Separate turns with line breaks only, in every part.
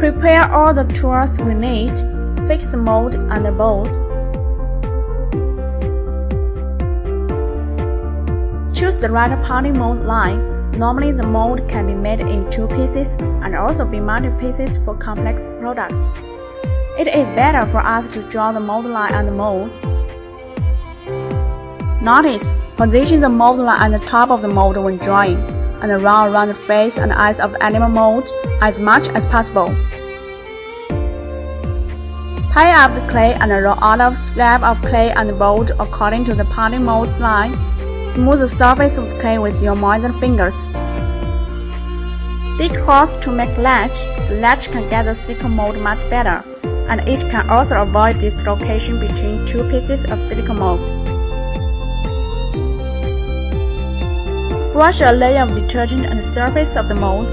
Prepare all the tools we need, fix the mold and the bowl. Choose the right pounding mold line. Normally the mold can be made in 2 pieces and also be multi-pieces for complex products. It is better for us to draw the mold line on the mold. Notice, position the mold line on the top of the mold when drawing, and run around the face and eyes of the animal mold as much as possible. Pile up the clay and roll out of slab of clay on the mold according to the pounding mold line. Smooth the surface of the clay with your moistened fingers. Dig holes to make latch. The latch can get the silicone mold much better, and it can also avoid dislocation between 2 pieces of silicone mold. Brush a layer of detergent on the surface of the mold.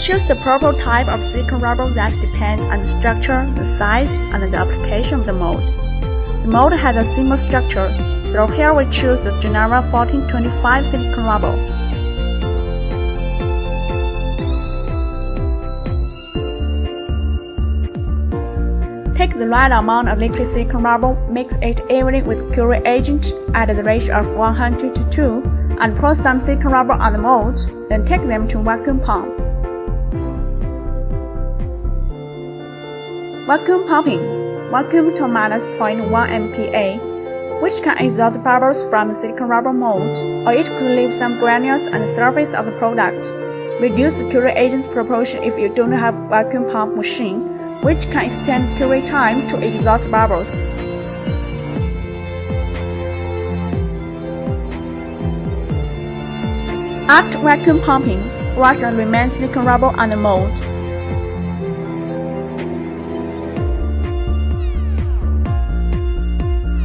Choose the proper type of silicone rubber that depends on the structure, the size, and the application of the mold. The mold has a similar structure, so here we choose the Genera 1425 silicone rubber. Take the right amount of liquid silicone rubber, mix it evenly with curing agent at the ratio of 100 to 2, and pour some silicone rubber on the mold, then take them to vacuum pump. Vacuum pumping. Vacuum to minus 0.1 MPa, which can exhaust bubbles from the silicone rubber mold, or it could leave some granules on the surface of the product. Reduce the curing agent's proportion if you don't have a vacuum pump machine, which can extend the curing time to exhaust bubbles. After vacuum pumping, brush the remaining silicone rubber on the mold.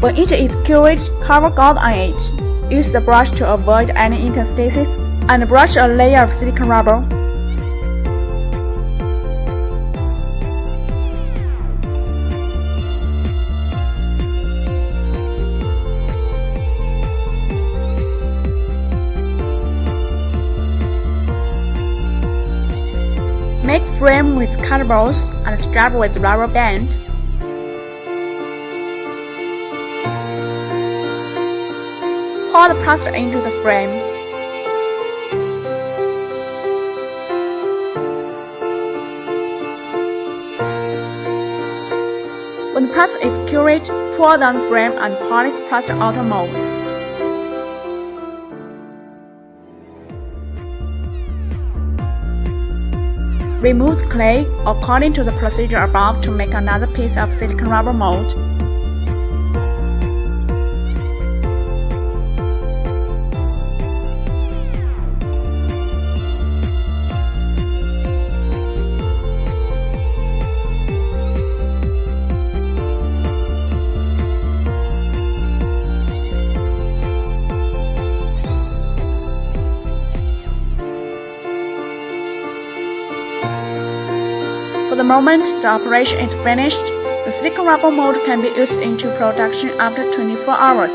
When it is cured, cover guard on it. Use the brush to avoid any interstices, and brush a layer of silicone rubber. Make frame with cotton balls and strap with rubber band. Pour the plaster into the frame. When the plaster is cured, pour down the frame and polish the plaster outer mold. Remove the clay according to the procedure above to make another piece of silicone rubber mold. For the moment the operation is finished, the silicone rubber mold can be used into production after 24 hours.